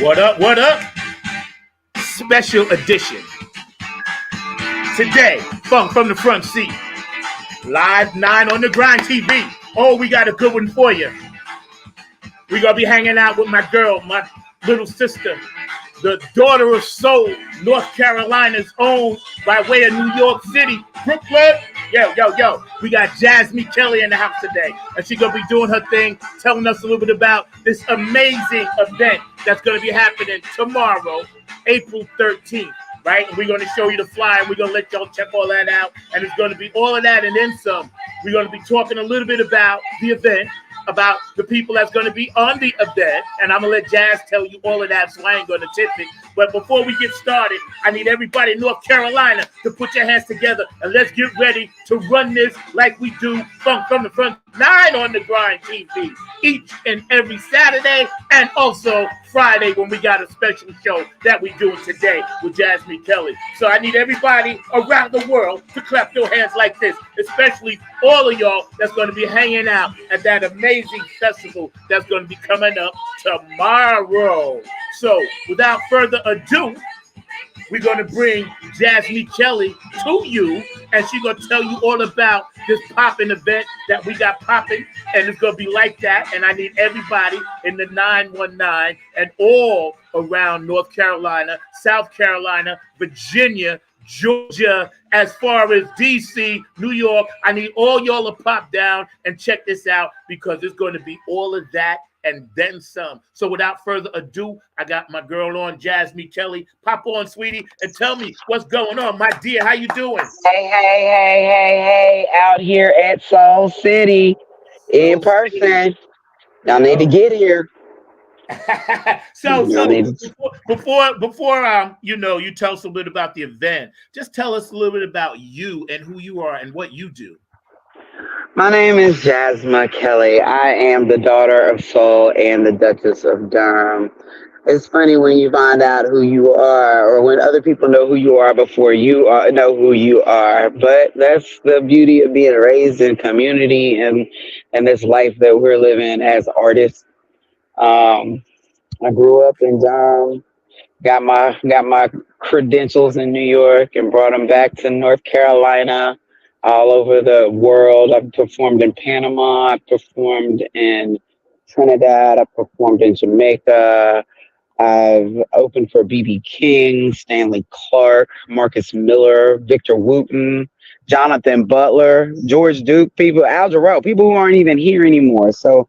What up? What up? Special edition. Today, Funk from the Front Seat. Live 9 on the Grind TV. Oh, we got a good one for you. We're going to be hanging out with my girl, my little sister, the daughter of soul, North Carolina's own, by way of New York City, Brooklyn. Yo. We got JASME Kelly in the house today. And she's going to be doing her thing, telling us a little bit about this amazing event that's going to be happening tomorrow, April 13th. Right? And we're going to show you the flyer. And we're going to let y'all check all that out. And it's going to be all of that and then some. We're going to be talking a little bit about the event, about the people that's going to be on the event. And I'm going to let Jazz tell you all of that, so I ain't going to tip it. But before we get started, I need everybody in North Carolina to put your hands together and let's get ready to run this like we do Funk from the Front 9 on the Grind TV each and every Saturday and also Friday when we got a special show that we doing today with JASME Kelly. So I need everybody around the world to clap your hands like this, especially all of y'all that's going to be hanging out at that amazing festival that's going to be coming up tomorrow. So without further ado, we're going to bring JASME Kelly to you, and she's going to tell you all about this popping event that we got popping, and it's going to be like that. And I need everybody in the 919 and all around North Carolina, South Carolina, Virginia, Georgia, as far as DC, New York. I need all y'all to pop down and check this out because it's going to be all of that and then some. So without further ado, I got my girl on, JASME Kelly. Pop on, sweetie, and tell me what's going on, my dear. How you doing? Hey, out here at Soul City in person. Y'all need to get here. so before you tell us a little bit about the event, just tell us a little bit about you and who you are and what you do. My name is JASME Kelly. I am the daughter of Soul and the Duchess of Durham. It's funny when you find out who you are, or when other people know who you are before you know who you are. But that's the beauty of being raised in community and this life that we're living as artists. I grew up in Durham, got my credentials in New York, and brought them back to North Carolina, all over the world. I've performed in Panama. I performed in Trinidad. I performed in Jamaica. I've opened for BB King, Stanley Clark, Marcus Miller, Victor Wooten, Jonathan Butler, George Duke, people, Al Jarreau, people who aren't even here anymore. So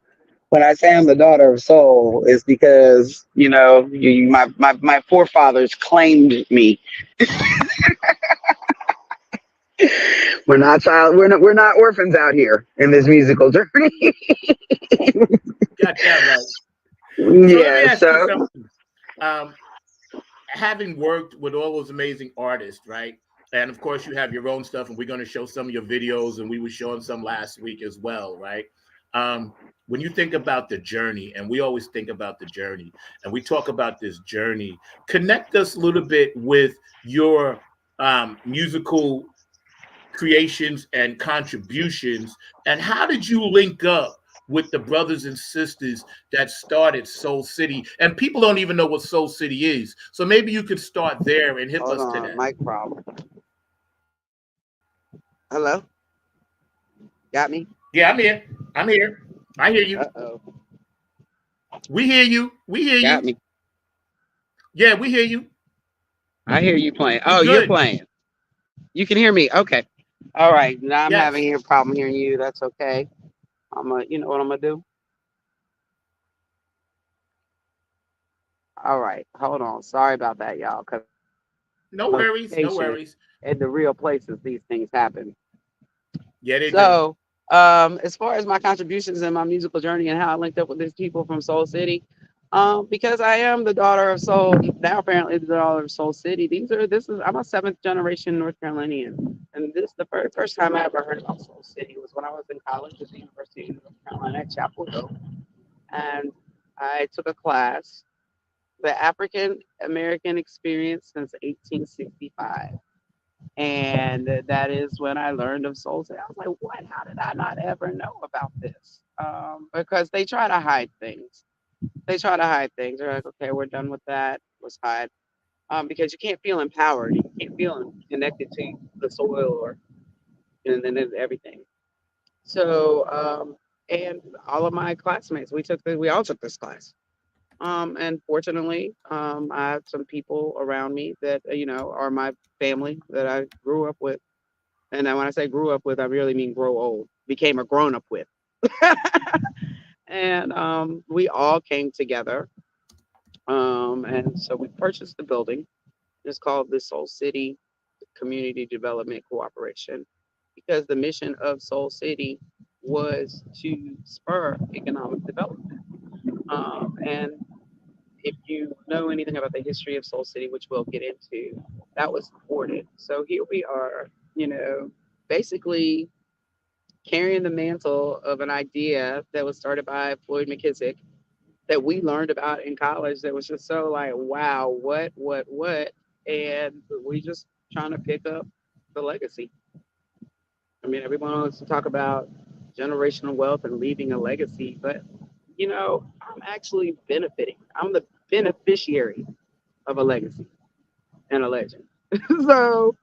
when I say I'm the daughter of soul, it's because my forefathers claimed me. We're not orphans out here in this musical journey. Got that right. Yeah. So having worked with all those amazing artists, right? And of course, you have your own stuff, and we're going to show some of your videos, and we were showing some last week as well, right? When you think about the journey, and we always think about the journey, and we talk about this journey, connect us a little bit with your musical creations and contributions, and how did you link up with the brothers and sisters that started Soul City? And people don't even know what Soul City is, so maybe you could start there and hit Hold us to on, that. mic problem. Hello? Got me? Yeah, I'm here. I hear you. Uh-oh. We hear you. Got me. Yeah, we hear you. I hear you playing. Oh, you're playing. You can hear me. Okay. All right. Now I'm having a problem hearing you. That's okay. You know what I'm gonna do? All right. Hold on. Sorry about that, y'all. No worries. In the real places, these things happen. Yeah, they do. So, as far as my contributions in my musical journey and how I linked up with these people from Soul City, because I am the daughter of Soul, now apparently the daughter of Soul City. I'm a 7th generation North Carolinian, and the very first time I ever heard about Soul City was when I was in college at the University of North Carolina at Chapel Hill, and I took a class, the African American Experience since 1865. And that is when I learned of Soul City. I was like, what? How did I not ever know about this? Because they try to hide things. They try to hide things. They're like, okay, we're done with that. Let's hide. Because you can't feel empowered. You can't feel connected to the soil or and everything. So, and all of my classmates, we all took this class. And fortunately, I have some people around me that are my family that I grew up with. And then when I say grew up with, I really mean grow old. Became a grown up with. And we all came together. And so we purchased the building. It's called the Soul City Community Development Cooperation because the mission of Soul City was to spur economic development. And if you know anything about the history of Soul City, which we'll get into, that was supported. So here we are, basically carrying the mantle of an idea that was started by Floyd McKissick that we learned about in college that was just so like, wow, what? And we just trying to pick up the legacy. I mean, everyone wants to talk about generational wealth and leaving a legacy, but I'm actually benefiting. I'm the beneficiary of a legacy and a legend. So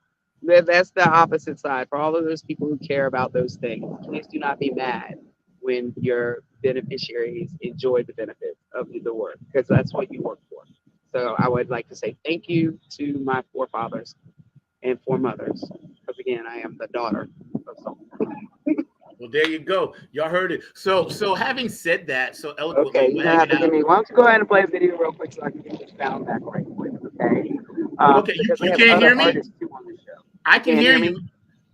that's the opposite side. For all of those people who care about those things, please do not be mad when your beneficiaries enjoy the benefits of the work, because that's what you work for. So I would like to say thank you to my forefathers and foremothers, because again, I am the daughter of someone. Well, there you go. Y'all heard it. So having said that so Okay, eloquently, you're we're gonna have hanging to give out. me. Why don't you go ahead and play a video real quick so I can get this sound back right quick, okay? Okay, Because we you have can't other hear me? artists too on the show. I You can can't hear hear me? you.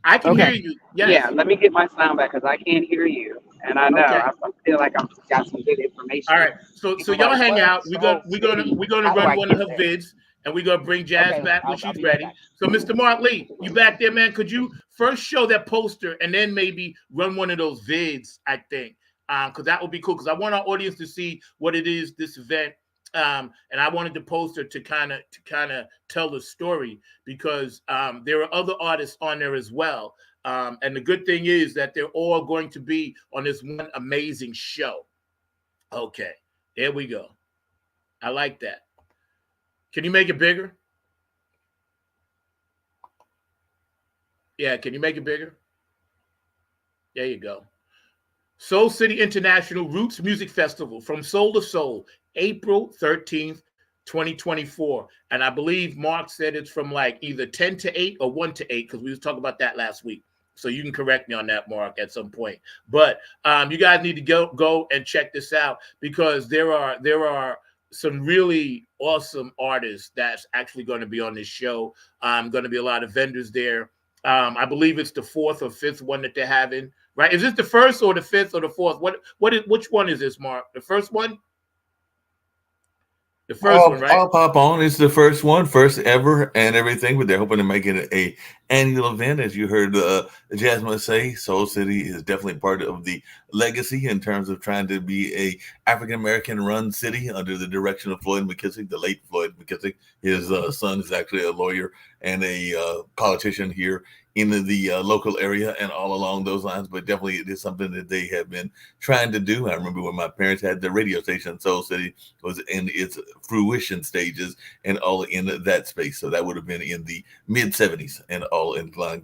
I can hear Okay. you. Yeah, Yes. let me get my sound back because I can't hear you, and I know Okay. I feel like I've got some good All information. right. So People y'all like, hang what out. We're gonna Soul we're gonna City? we're gonna How do run I one of get her there? vids, and we're gonna bring Jazz Okay, back when I'll she's be right ready. back. So, Mr. Mark Lee, you back there, man? Could you first show that poster and then maybe run one of those vids? I think, because that would be cool. Because I want our audience to see what it is this event. And I wanted the poster to kind of tell the story because there are other artists on there as well. And the good thing is that they're all going to be on this one amazing show. Okay, there we go. I like that. Can you make it bigger? Yeah, can you make it bigger? There you go. Soul City International Roots Music Festival from Soul to Soul, April 13th, 2024. And I believe Mark said it's from like either 10 to 8 or 1 to 8 because we was talking about that last week. So you can correct me on that, Mark, at some point. But you guys need to go and check this out because there are some really awesome artists that's actually going to be on this show. Going to be a lot of vendors there. I believe it's the fourth or fifth one that they're having. Right? Is this the first or the fifth or the fourth? Which one is this, Mark? The first one? The first one, right? I'll pop on. It's the first one, first ever, and everything. But they're hoping to make it a annual event, as you heard Jasmine say. Soul City is definitely part of the legacy in terms of trying to be a African American run city under the direction of Floyd McKissick, the late Floyd McKissick. His son is actually a lawyer and a politician here in the local area and all along those lines. But definitely, it is something that they have been trying to do. I remember when my parents had the radio station, Soul City was in its fruition stages and all in that space. So that would have been in the mid 70s and all in around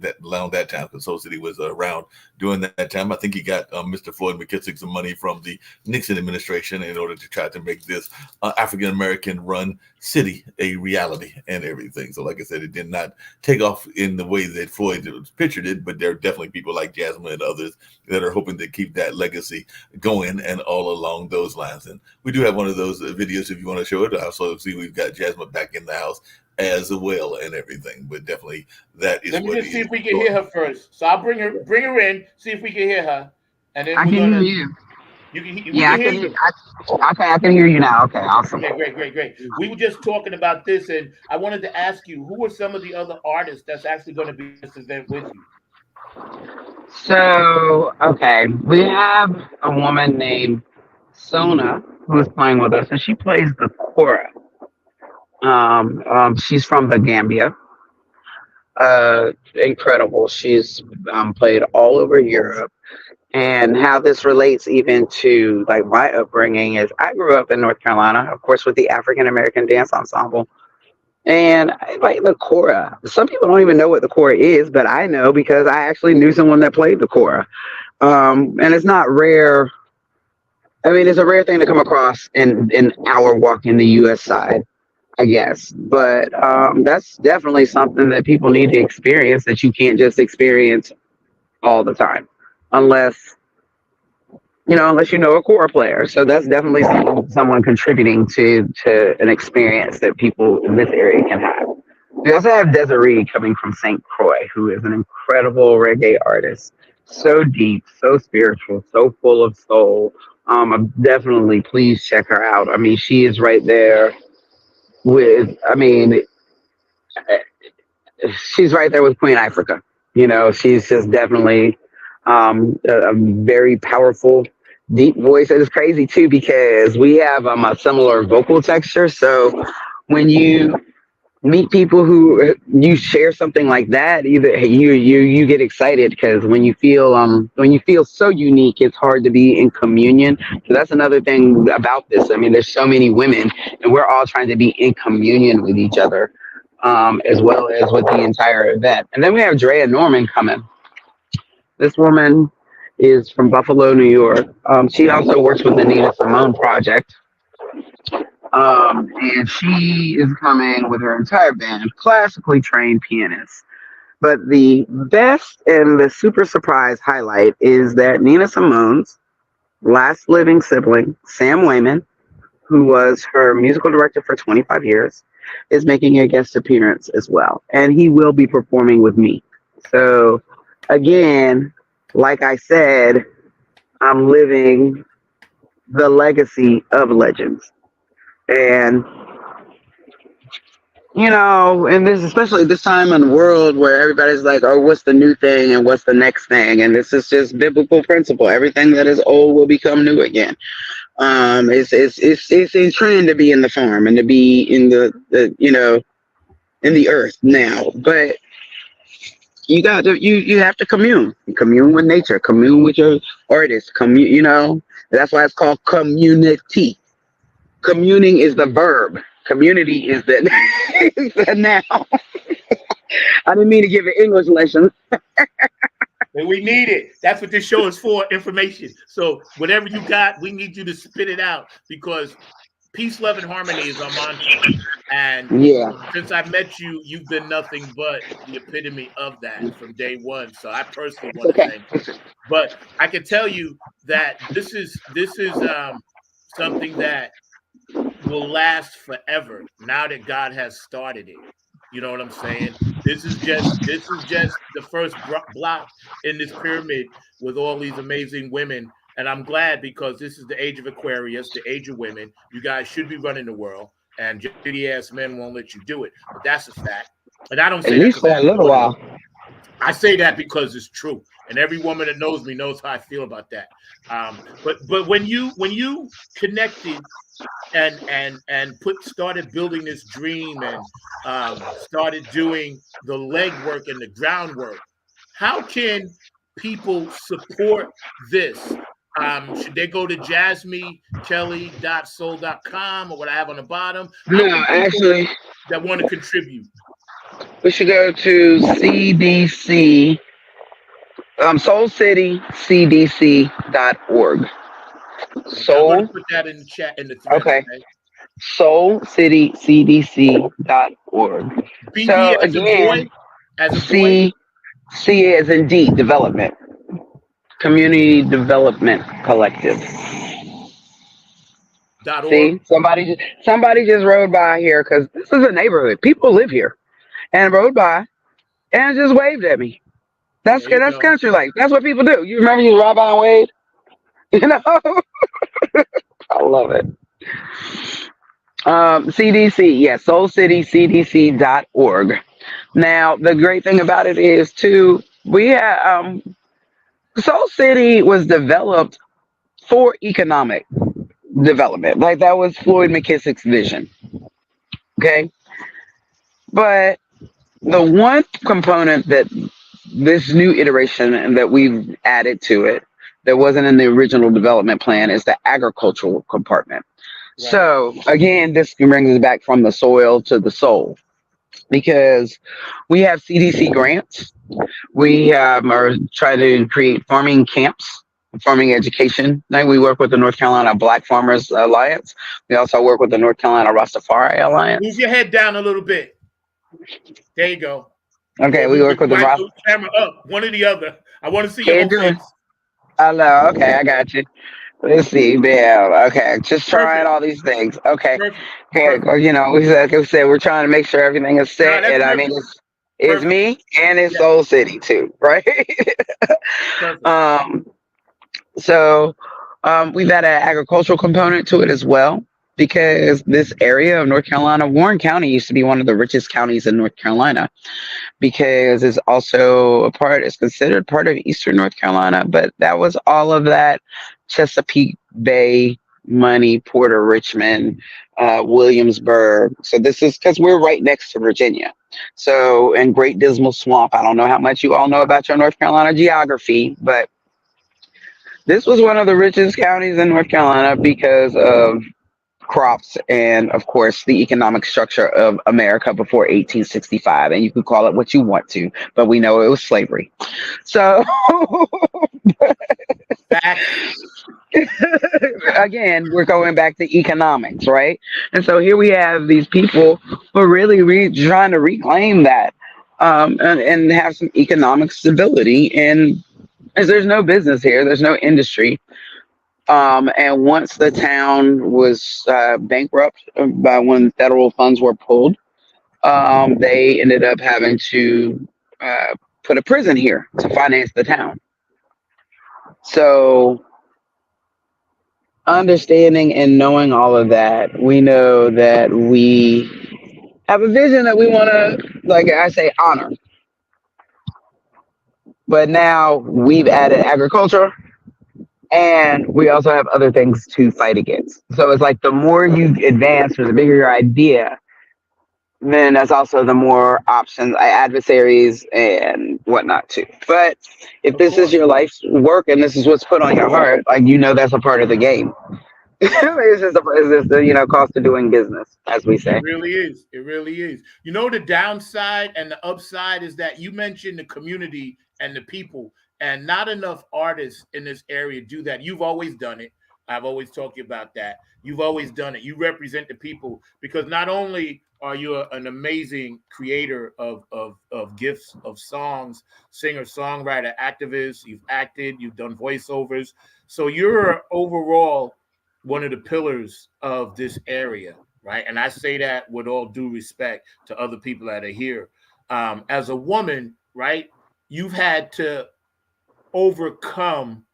that time because Soul City was around during that time. I think he got Mr. Floyd McKissick some money from the Nixon administration in order to try to make this African American run city a reality and everything. So like I said, it did not take off in the way that Floyd pictured it, but there are definitely people like Jasmine and others that are hoping to keep that legacy going and all along those lines. And we do have one of those videos if you want to show it. I also see we've got Jasmine back in the house as well and everything, but definitely that is Let me what just it see is if we can going. hear her first. So I'll bring her in, see if we can hear her, and then I we're can hear gonna you. we Yeah, can I hear can hear. you. Okay, I can hear you now. Okay, awesome. Okay, great. We were just talking about this, and I wanted to ask you who are some of the other artists that's actually going to be at this event with you. So, okay, we have a woman named Sona who's playing with us, and she plays the kora. She's from the Gambia. Incredible. She's played all over Europe, And how this relates even to like my upbringing is I grew up in North Carolina, of course, with the African American Dance Ensemble. And I like the kora. Some people don't even know what the kora is, but I know because I actually knew someone that played the kora. And it's not rare. I mean, it's a rare thing to come across in our walk in the U.S. side, I guess. But that's definitely something that people need to experience that you can't just experience all the time, unless unless you know a core player. So that's definitely someone contributing to an experience that people in this area can have. We also have Desiree coming from St. Croix, who is an incredible reggae artist. So deep, so spiritual, so full of soul. Definitely please check her out. I mean, she is right there with, I mean, she's right there with Queen Africa. She's just definitely a very powerful, deep voice. It is crazy too because we have a similar vocal texture. So when you meet people who you share something like that, either you get excited because when you feel so unique, it's hard to be in communion. So that's another thing about this. I mean, there's so many women, and we're all trying to be in communion with each other, as well as with the entire event. And then we have Drea Norman coming. This woman is from Buffalo, New York. She also works with the Nina Simone Project. And she is coming with her entire band, classically trained pianists. But the best and the super surprise highlight is that Nina Simone's last living sibling, Sam Wayman, who was her musical director for 25 years, is making a guest appearance as well. And he will be performing with me. So, again, like I said, I'm living the legacy of legends. And and this, especially this time in the world where everybody's like, oh, what's the new thing and what's the next thing? And this is just biblical principle. Everything that is old will become new again. It's in trend to be in the farm and to be in in the earth now. But you have to commune with nature, commune with your artists, that's why it's called community. Communing is the verb. Community is the, is the noun. I didn't mean to give an English lesson. And we need it. That's what this show is for, information. So whatever you got, we need you to spit it out because peace, love, and harmony is our mantra. And since I met you, you've been nothing but the epitome of that from day one. So I personally want to thank you. But I can tell you that this is something that will last forever now that God has started it. You know what I'm saying? This is just the first block in this pyramid with all these amazing women. And I'm glad because this is the age of Aquarius, the age of women. You guys should be running the world, and shitty ass men won't let you do it. But that's a fact. And I don't say at least for a little while. I say that because it's true, and every woman that knows me knows how I feel about that. But when you connected and started building this dream and started doing the legwork and the groundwork, how can people support this? Should they go to jasmekelly.soul.com or what I have on the bottom? No, actually, that want to contribute. We should go to CDC, SoulCityCDC.org. Soul. I'm going to put that in the chat in the thread. Okay. SoulCityCDC.org. BD So as again, as a boy. C as in D, development. Community Development Collective. See, somebody just rode by here because this is a neighborhood. People live here, and rode by and just waved at me. That's country life. That's what people do. You remember you ride by and wave? I love it. CDC, yes, SoulCityCDC.org. Now, the great thing about it is too, we have Soul City was developed for economic development. Like that was Floyd McKissick's vision. Okay. But the one component that this new iteration and that we've added to it that wasn't in the original development plan is the agricultural compartment. Right. So again, this brings us back from the soil to the soul because we have CDC grants. We are trying to create farming camps, farming education. Like we work with the North Carolina Black Farmers Alliance. We also work with the North Carolina Rastafari Move Alliance. your head down a little bit. There you go. Okay, Or we move work with the the mic, Rast. move the camera up. One or the other. I want to see your Can't whole do it. face. Hello. Okay, I got you. Let's see, man. Okay, just trying Perfect. all these things. Okay, Perfect. okay. Perfect. Well, we said we're trying to make sure everything is No, set, that's and I mean perfect. it's Perfect. me and it's Yeah. Soul City too, right? Perfect. um. So, we've had an agricultural component to it as well because this area of North Carolina, Warren County used to be one of the richest counties in North Carolina because it's also it's considered part of Eastern North Carolina, but that was all of that Chesapeake Bay money, Porter Richmond, Williamsburg. So this is because we're right next to Virginia. So, and Great Dismal Swamp. I don't know how much you all know about your North Carolina geography, but this was one of the richest counties in North Carolina because of crops and, of course, the economic structure of America before 1865. And you can call it what you want to, but we know it was slavery. So, Facts. again, we're going back to economics, right? And so here we have these people who are really trying to reclaim that and have some economic stability. And as there's no business here, there's no industry. And once the town was bankrupt by when federal funds were pulled, they ended up having to put a prison here to finance the town. So, understanding and knowing all of that, we know that we have a vision that we want to, like I say, honor. But now we've added agriculture and we also have other things to fight against. So it's like the more you advance or the bigger your idea, then that's also the more options, adversaries, and whatnot too. But if Of this is course. your life's work and this is what's put on your heart, like that's a part of the game. It's just the cost of doing business, as we It say. really is. It really is. You know, the downside and the upside is that you mentioned the community and the people, and not enough artists in this area do that. You've always done it. I've always talked to you about that. You've always done it. You represent the people because not only are you an amazing creator of gifts, of songs, singer, songwriter, activist, you've acted, you've done voiceovers. So you're overall one of the pillars of this area, right? And I say that with all due respect to other people that are here. As a woman, right, you've had to overcome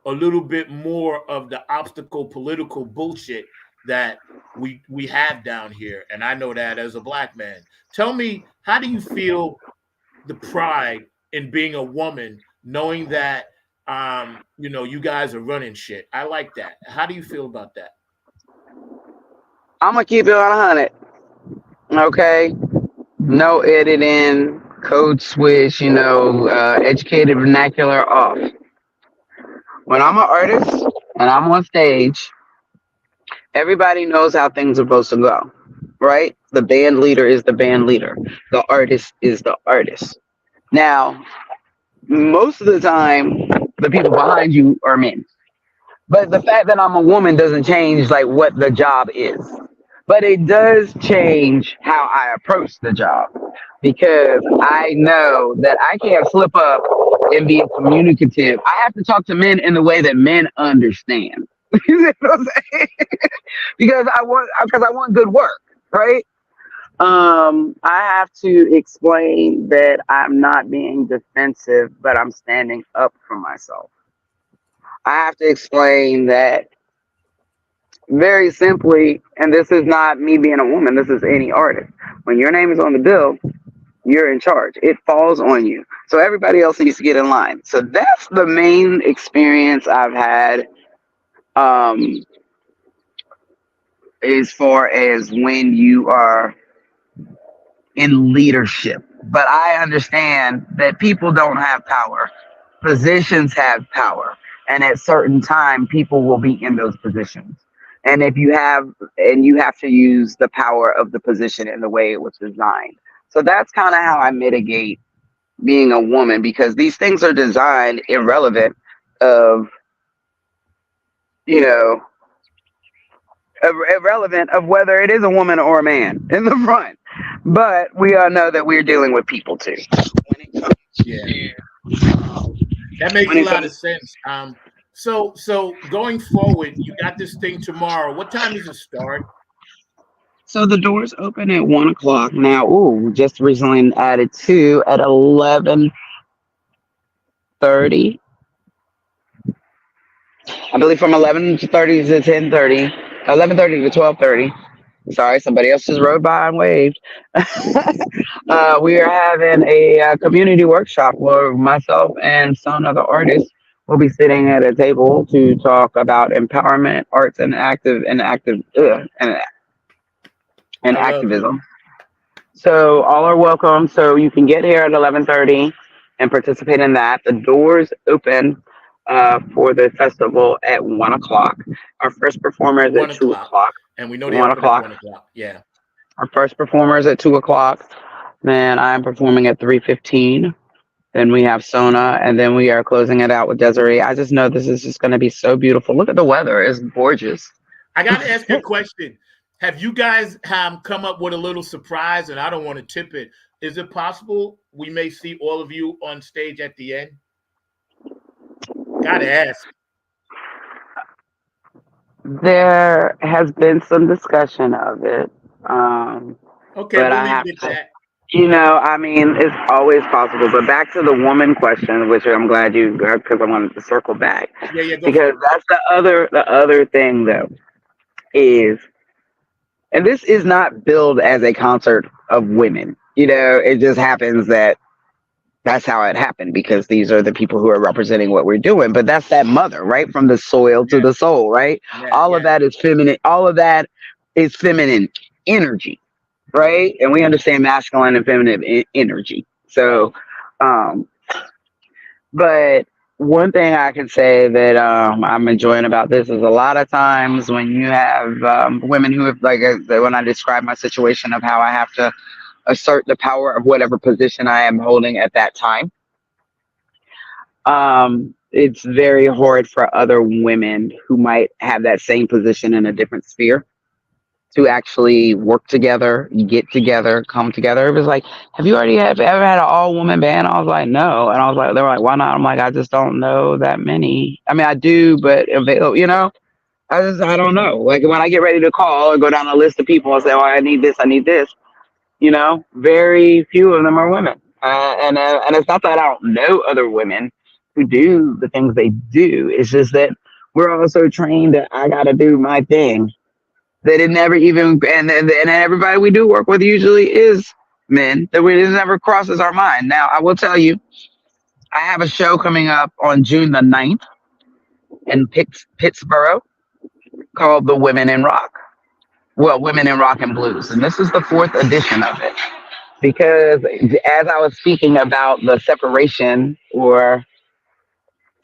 a little bit more of the obstacle political bullshit that we have down here. And I know that as a black man. Tell me, how do you feel the pride in being a woman, knowing that you guys are running shit? I like that. How do you feel about that? I'm gonna keep it on 100. Okay, no editing, code switch. Educated vernacular off. When I'm an artist and I'm on stage, everybody knows how things are supposed to go, right? The band leader is the band leader. The artist is the artist. Now, most of the time, the people behind you are men. But the fact that I'm a woman doesn't change like what the job is. But it does change how I approach the job because I know that I can't slip up and be communicative. I have to talk to men in the way that men understand. You know what I'm saying? Because I want good work, right? I have to explain that I'm not being defensive, but I'm standing up for myself. I have to explain that very simply, and this is not me being a woman, this is any artist. When your name is on the bill, you're in charge. It falls on you. So everybody else needs to get in line. So that's the main experience I've had um, as far as when you are in leadership. But I understand that people don't have power. Positions have power. and at certain time, people will be in those positions. And if you have, and you have to use the power of the position in the way it was designed. So that's kind of how I mitigate being a woman, because these things are designed irrelevant of, you know, irrelevant of whether it is a woman or a man in the front. But we all know that we're dealing with people too. When it comes Yeah, to, that makes when a it lot comes, of sense. So going forward, you got this thing tomorrow. What time does it start? so the doors open at 1 o'clock now. Ooh, just recently added two at 11:30. I believe from 11:30 to 10:30, 11:30 to 12:30. Sorry, somebody else just rode by and waved. We are having a community workshop where myself and some other artists will be sitting at a table to talk about empowerment, arts, and and I love it. activism. So all are welcome. So you can get here at 11:30 and participate in that. The doors open for the festival at 1 o'clock. Our first performer is at One two o'clock, o'clock. and we know they One open at o'clock. 1 o'clock. Yeah. Our first performer is at 2 o'clock. Then I am performing at 3:15. Then we have Sona, and then we are closing it out with Desiree. I just know this is just going to be so beautiful. Look at the weather; it's gorgeous. I got to ask you a question. Have you guys come up with a little surprise? And I don't want to tip it. Is it possible we may see all of you on stage at the end? Got to ask. There has been some discussion of it, Okay, but we'll I leave have it at to. that. I mean, it's always possible. But back to the woman question, which I'm glad you, because I wanted to circle back, Yeah, yeah, go for because it. that's the other thing though is, and this is not billed as a concert of women. It just happens that that's how it happened, because these are the people who are representing what we're doing. But that's that mother, right? From the soil to Yeah, the soul, right? yeah, All of yeah, that is feminine. All of that is feminine energy, yeah. right? And we understand masculine and feminine energy. So, um, but one thing I can say that I'm enjoying about this is a lot of times when you have women who have, like, when I describe my situation of how I have to assert the power of whatever position I am holding at that time, it's very hard for other women who might have that same position in a different sphere to actually work together, get together, come together. It was like, have you ever had an all woman band? I was like, no. And I was like, they were like, why not? I'm like, I just don't know that many. I mean, I do, but I don't know. Like when I get ready to call or go down a list of people and say, oh, I need this, I need this. Very few of them are women. And it's not that I don't know other women who do the things they do. It's just that we're also trained that I got to do my thing. That it never even, and everybody we do work with usually is men. That it never crosses our mind. Now, I will tell you, I have a show coming up on June the 9th in Pittsburgh called The Women in Rock. Well, Women in Rock and Blues. And this is the fourth edition of it. Because as I was speaking about the separation or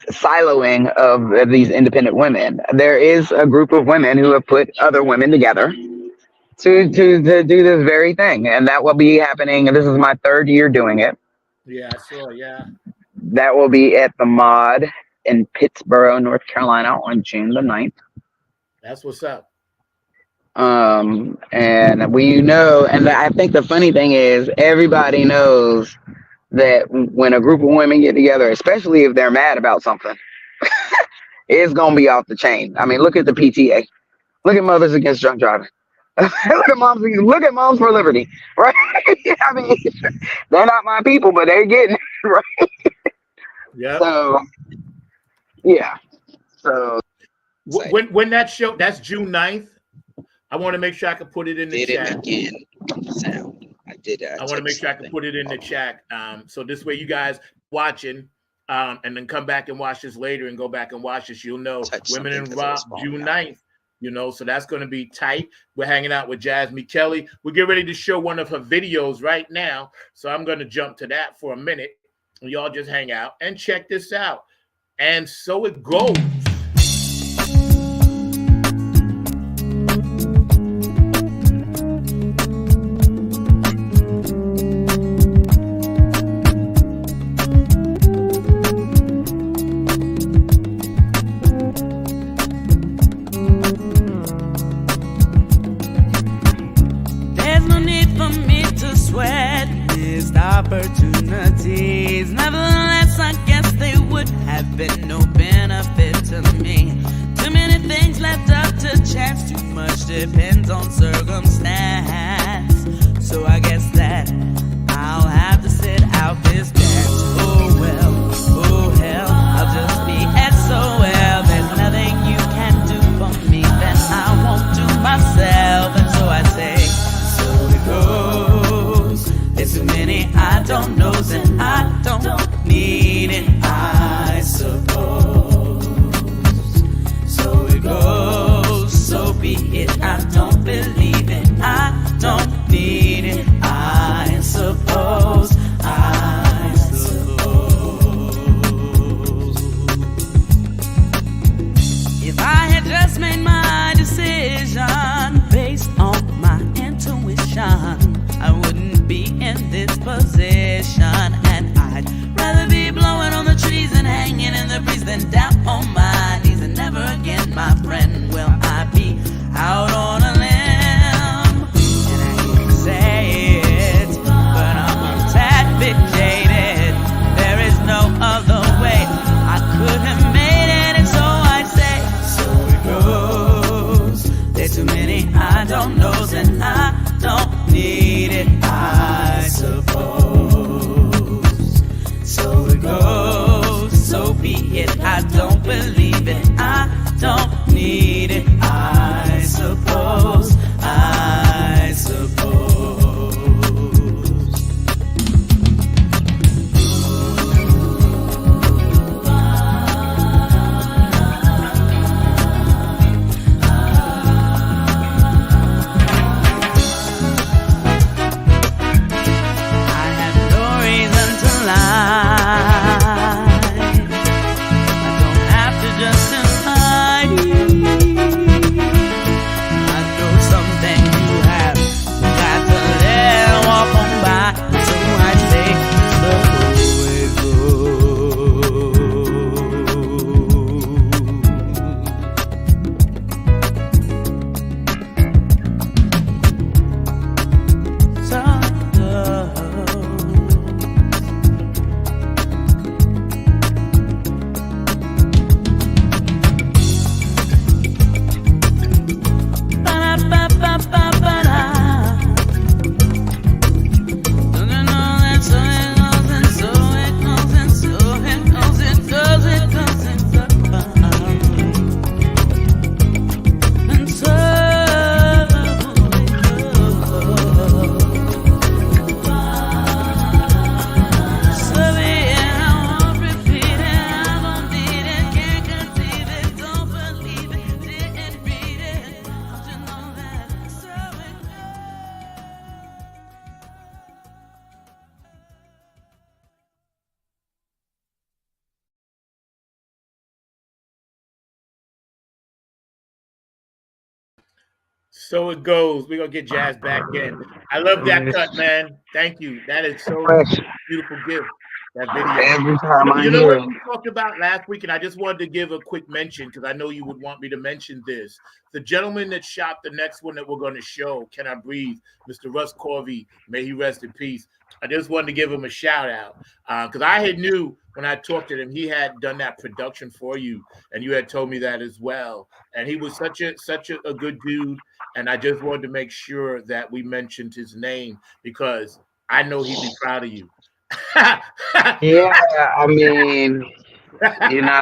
siloing of these independent women, there is a group of women who have put other women together to do this very thing. And that will be happening. And this is my third year doing it. Yeah, I saw. Yeah, That will be at the Mod in Pittsburgh, North Carolina on June the 9th. that's what's up. And and I think the funny thing is everybody knows that when a group of women get together, especially if they're mad about something, it's gonna be off the chain. I mean, look at the PTA. Look at Mothers Against Drunk Driving. Look at Moms for Liberty, right? I mean, they're not my people, but they're getting it, right. Yep. So yeah. So When that show, that's June 9th. I want to make sure I can put it in the chat. again. Sound. I did. I want to make sure I can put it in the chat. So this way you guys watching, and then come back and watch this later and go back and watch this. You'll know Women in Rock, June 9th. So that's going to be tight. We're hanging out with JASME Kelly. We're getting ready to show one of her videos right now. So I'm going to jump to that for a minute. And y'all just hang out and check this out. And so it goes. Opportunities, nevertheless, I guess they would have been no benefit to me. Too many things left up to chance, too much depends on circumstance. So I guess that I'll have to sit out this dance. Oh well, oh hell, I'll just be SOL. There's nothing you can do for me that I won't do myself. And so I say, so it goes. There's too many I don't know, and I don't need it, I suppose. So it goes, so be it. I don't believe it, I don't need it, I suppose. I suppose. If I had just made my decision based on my intuition, I wouldn't be in this position, and I'd rather be blowing on the trees and hanging in the breeze than down on my knees. And never again, my friend, will I be out on a limb. And I hate to say it, but I'm a tad bit jaded. There is no other way I could have made it, and so I say, so it goes. There's too many I don't know, and I don't need it, I suppose. So it goes, so be it. I don't believe it, I don't need it, I suppose. I suppose. So it goes. We're gonna get Jazz back in. I love that cut, man. Thank you. That is so beautiful gift. That video. Every time I You know hear what we talked about last week, and I just wanted to give a quick mention because I know you would want me to mention this. The gentleman that shot the next one that we're going to show, Can I Breathe, Mr. Russ Corvey, may he rest in peace. I just wanted to give him a shout out because I had knew when I talked to him, he had done that production for you, and you had told me that as well. And he was such a good dude, and I just wanted to make sure that we mentioned his name because I know he'd be proud of you. Yeah, I mean, you know,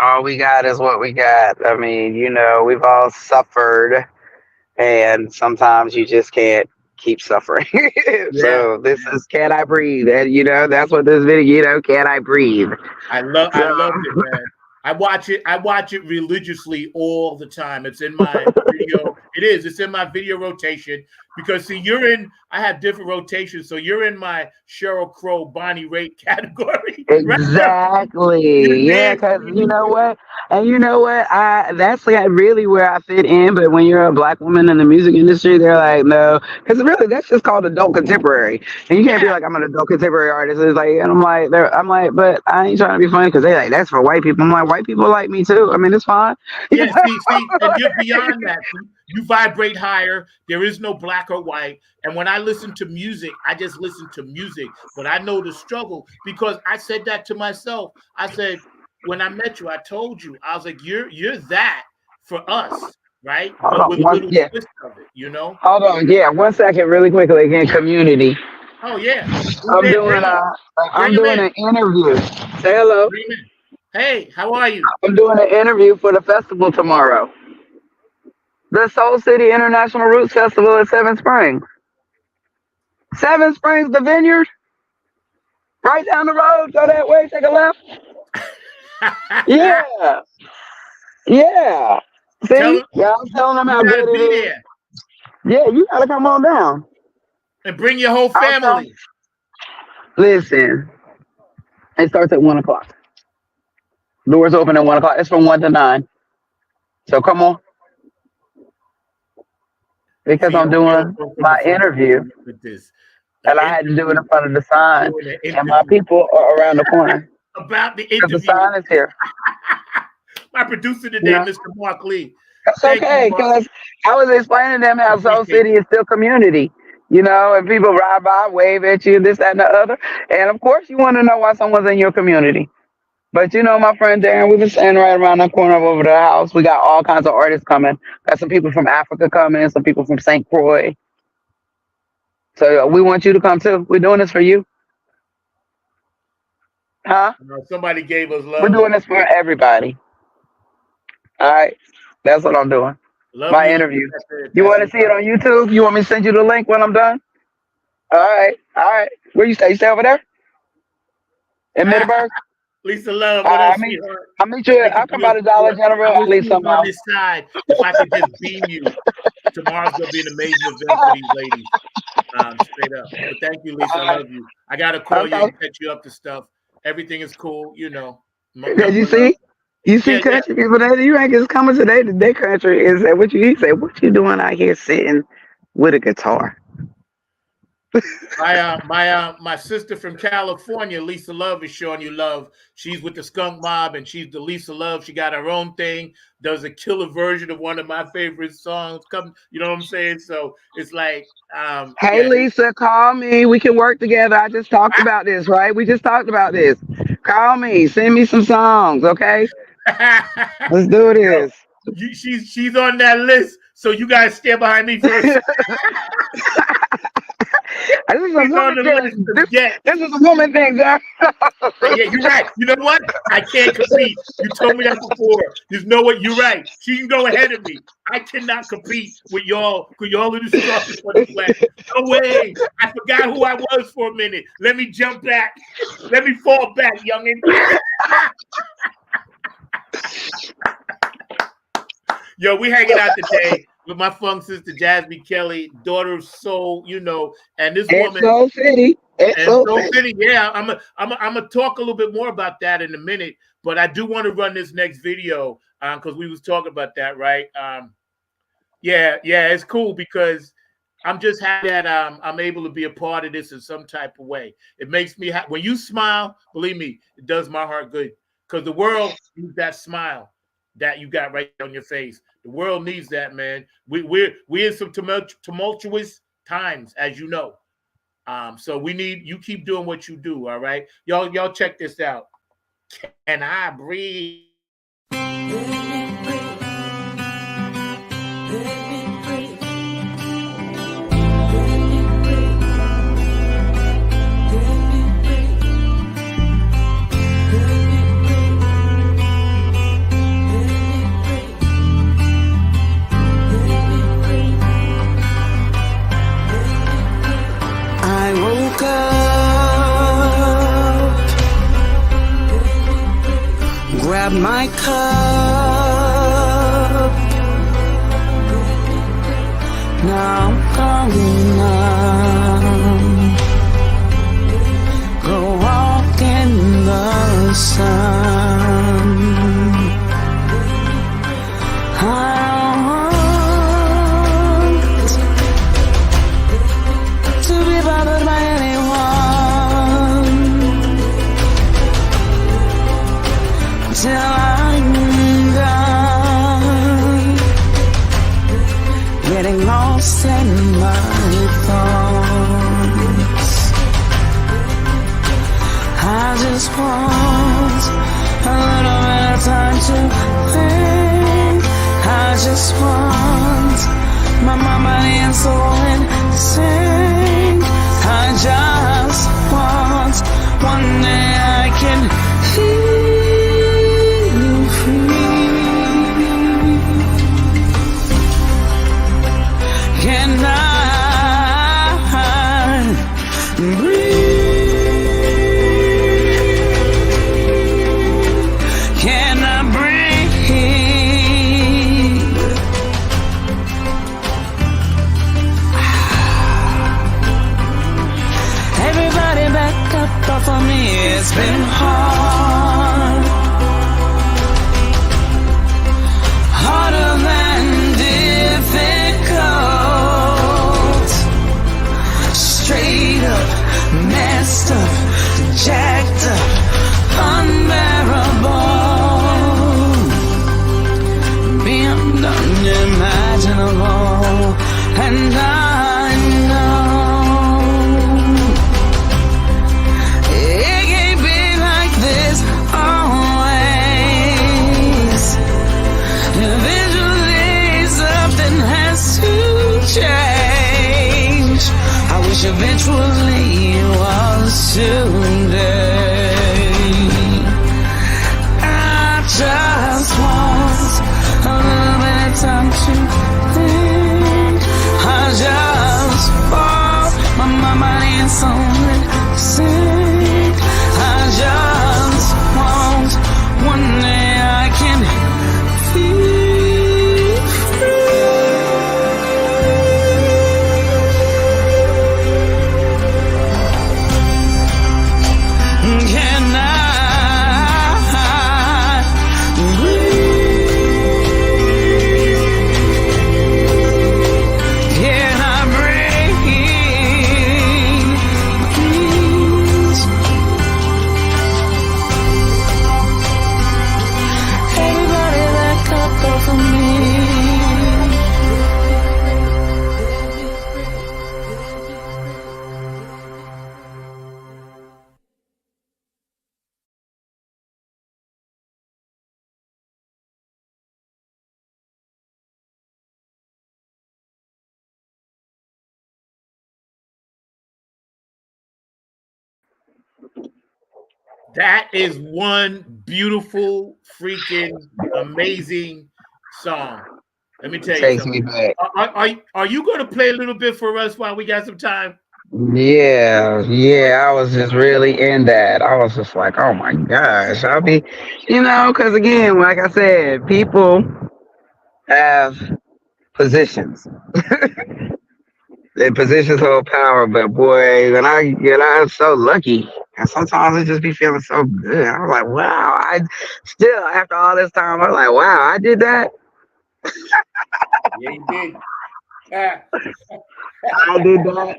all we got is what we got. I mean, you know, we've all suffered, and sometimes you just can't keep suffering. So this is Can I Breathe? And, you know, that's what this video, you know, Can I Breathe? I loved it, man. I watch it religiously all the time. It's in my video. It's in my video rotation because see, I have different rotations. So you're in my Sheryl Crow, Bonnie Raitt category. Exactly. Right? Yeah, because you know what? And you know what? That's like really where I fit in. But when you're a black woman in the music industry, they're like, no. Because really, that's just called adult contemporary. And you can't be like, I'm an adult contemporary artist. It's like, and I'm like, but I ain't trying to be funny because they like, that's for white people. I'm like, white people like me too. I mean, it's fine. Yeah, see, and you're beyond that. You vibrate higher. There is no black or white. And when I listen to music, I just listen to music. But I know the struggle because I said that to myself. I said, when I met you, I told you, I was like, you're that for us, right? But with a little twist of it, you know? Hold on, yeah, 1 second, really quickly. Again, community. Oh yeah, I'm doing an interview. Say hello. Hey, how are you? I'm doing an interview for the festival tomorrow. The Soul City International Roots Festival at Seven Springs. Seven Springs, the vineyard. Right down the road. Go that way. Take a left. Yeah. Yeah. See? Yeah, I'm telling them how good it is. Yeah, you gotta come on down. And bring your whole family. Listen. It starts at 1 o'clock. Doors open at 1 o'clock. It's from 1 to 9. So come on. Because I'm doing my interview. With this. And I had to do it in front of the sign. And my people are around the corner. About the interview. The sign is here. My producer today, Mr. Mark Lee. That's okay, because I was explaining to them how Soul City is still community. You know, and people ride by, wave at you, this, that, and the other. And of course, you want to know why someone's in your community. But you know, my friend Darren, we've been standing right around the corner over the house. We got all kinds of artists coming. Got some people from Africa coming, some people from St. Croix. So we want you to come too. We're doing this for you. Huh? Somebody gave us love. We're doing this for everybody. All right. That's what I'm doing. My interview. You want to see it on YouTube? You want me to send you the link when I'm done? All right. All right. Where you stay? You stay over there? In Middleburg? Lisa Love, what else, sweetheart? I'll meet you. I'll come by the Dollar General. I'll leave some on this side. If I could just beam you, tomorrow's gonna be an amazing event for these ladies. Straight up. But thank you, Lisa. I love you. I gotta call you and catch you up to stuff. Everything is cool, you know. You see? You see country people that you ain't just coming today. Their country is what you say. What you doing out here sitting with a guitar? My sister from California, Lisa Love, is showing you love. She's with the Skunk Mob, and she's the Lisa Love. She got her own thing. Does a killer version of one of my favorite songs. You know what I'm saying? So it's like, hey, Lisa, call me. We can work together. I just talked about this, right? We just talked about this. Call me. Send me some songs, okay? Let's do this. She's on that list, so you guys stand behind me first. This is a woman thing, John. Yeah, you're right. You know what? I can't compete. You told me that before. You know what? You're right. She can go ahead of me. I cannot compete with y'all because y'all are the strongest on the planet. No way. I forgot who I was for a minute. Let me jump back. Let me fall back, youngin'. Yo, we hanging out today with my funk sister Jasmine Kelly, daughter of soul, you know, and this woman. Soul City. Soul City. Yeah, I'm gonna talk a little bit more about that in a minute, but I do want to run this next video because we was talking about that, right? Yeah, it's cool because I'm just happy that I'm able to be a part of this in some type of way. It makes me happy. When you smile, believe me, it does my heart good because the world needs that smile that you got right on your face. The world needs that, man. We're in some tumultuous times, as you know. So we need you keep doing what you do, all right? Y'all check this out. Can I breathe? Grabbed my my cup. Now I'm gonna go walk in the sun. I want to be bothered by anyone till I'm done getting lost in my thoughts. I just want a little bit of time to think. I just want my mind, body, and soul in sync. I just want one day I can feel free. Can I breathe? Can I breathe? Everybody back up off of me, it's been hard, harder than difficult, straight up, messed up, jacked up, unbearable, beyond unimaginable, and I know it can't be like this always. Eventually something has to change. I wish eventually it was today. I just want a little bit of time to think. I just want my mind, body, and soul in sync. I just want one day I can feel free. Can I breathe? Can I breathe? Please. Everybody back up off of me. That is one beautiful, freaking, amazing song. Let me tell you Takes me something. back. Are you going to play a little bit for us while we got some time? Yeah, I was just really in that. I was just like, oh my gosh, I'll be, because again, like I said, people have positions. And positions hold power, but boy, when I get out, I'm so lucky. And sometimes I just be feeling so good. I'm like, wow, I still, after all this time, I'm like, wow, I did that. Yeah, you did. Ah, I did that.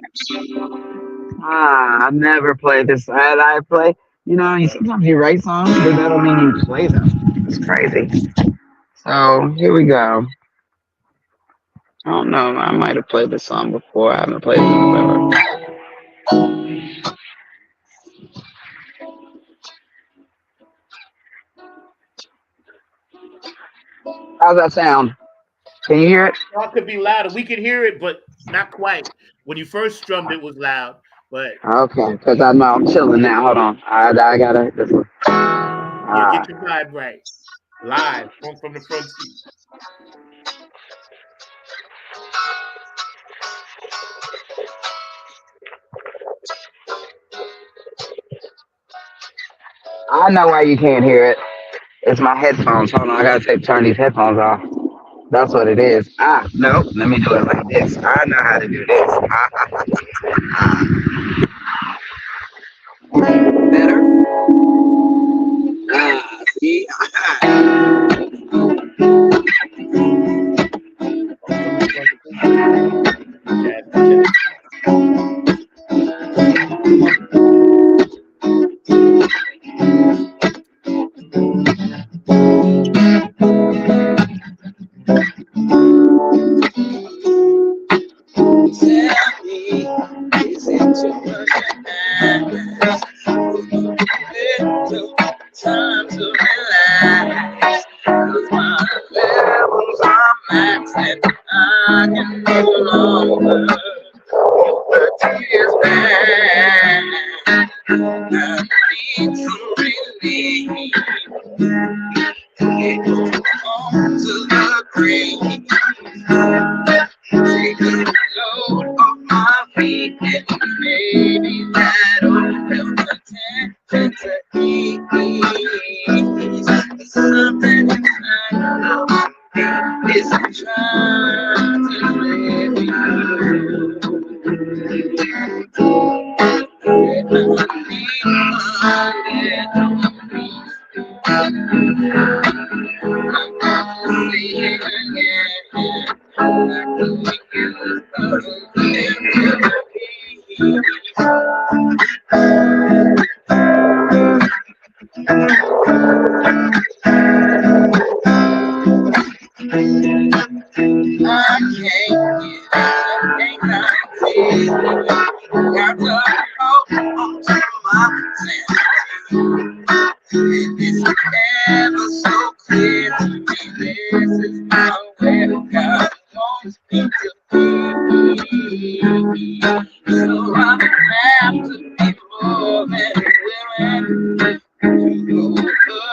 I never played this. I play, sometimes you write songs, but that don't mean you play them. It's crazy. So here we go. I don't know. I might have played this song before. I haven't played it in forever. How's that sound? Can you hear it? it could be louder. We could hear it, but not quite. When you first strummed, it was loud. But Okay, because I know I'm chilling now. Hold on. I gotta. This one. yeah, get your vibe right. Live from the front seat. I know why you can't hear it. It's my headphones. Hold on, I gotta turn these headphones off. That's what it is. No, let me do it like this. I know how to do this. Better? See? Time to relax, 'cause my levels are maxed and I can no longer hold the tears back. I need some relief to get on to the grave. Take a load off my feet and maybe that'll help attention to ease. Something inside of me is trying to let me go. And I need a little peace. I'm gonna say it again. I could use a little peace. I can't get anxiety. Got to hold on to myself. It's ever so clear to me. This is not where God wants me to be. So I have to be more than willing to go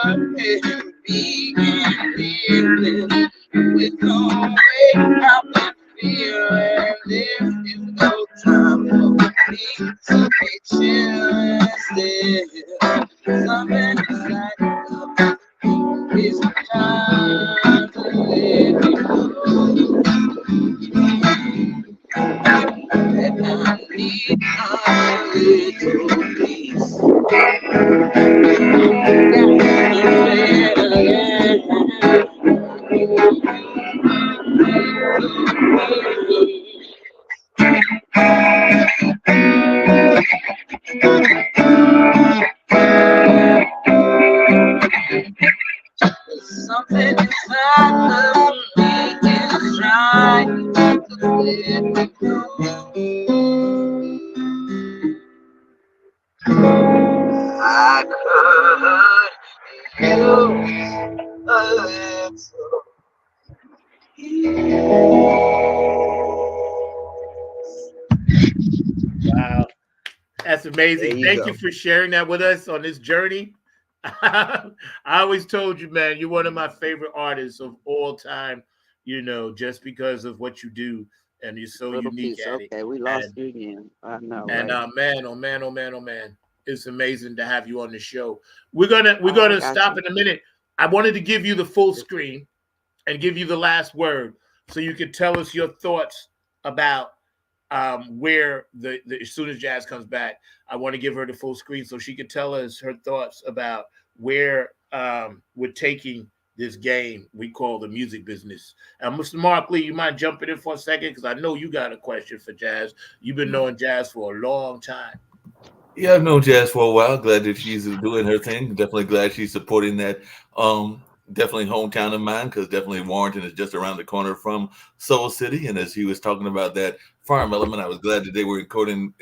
ahead and be in business. With no way out the fear, and there is no time for me to be chilling still. Something inside of me is trying to let me go. And I need a little peace. Something inside of me is trying to let me go. I could use a little. Wow, that's amazing. You Thank go. you for sharing that with us on this journey. I always told you, man, you're one of my favorite artists of all time, just because of what you do, and you're so Little unique piece. at it. Okay, we lost you again. I know, And right? man, oh man, oh man, oh man, it's amazing to have you on the show. We're I gonna got stop you. in a minute. I wanted to give you the full screen and give you the last word, so you could tell us your thoughts about where the as soon as Jazz comes back, I want to give her the full screen so she could tell us her thoughts about where we're taking this game we call the music business. Mr. Mark Lee, you mind jumping in for a second? Because I know you got a question for Jazz. You've been knowing Jazz for a long time. Yeah, I've known Jazz for a while. Glad that she's doing her thing. Definitely glad she's supporting that. Definitely hometown of mine, because definitely Warrenton is just around the corner from Soul City. And as he was talking about that farm element, I was glad that they were including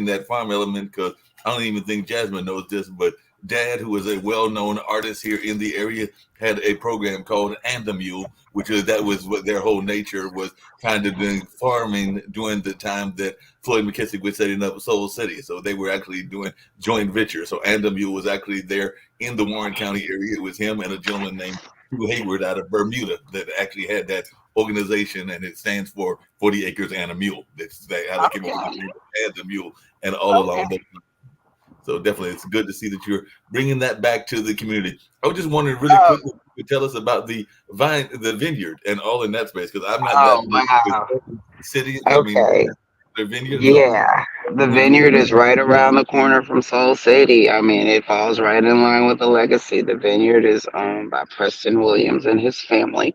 that farm element, because I don't even think Jasmine knows this, but Dad, who is a well-known artist here in the area, had a program called And the Mule, that was what their whole nature was, kind of doing farming during the time that Floyd McKissick was setting up Soul City. So they were actually doing joint ventures. So And the Mule was actually there in the Warren County area. It was him and a gentleman named Hugh Hayward out of Bermuda that actually had that organization, and it stands for 40 Acres and a Mule. That's how they came up with the name And the Mule, and all along those lines. So definitely, it's good to see that you're bringing that back to the community. I was just wondering really Oh, quickly, if you could tell us about the vineyard, and all in that space because I'm not that oh familiar with wow. the city. I mean, Okay. the vineyard. So Yeah. The what is it? vineyard is right around the corner from Soul City. I mean, it falls right in line with the legacy. The vineyard is owned by Preston Williams and his family.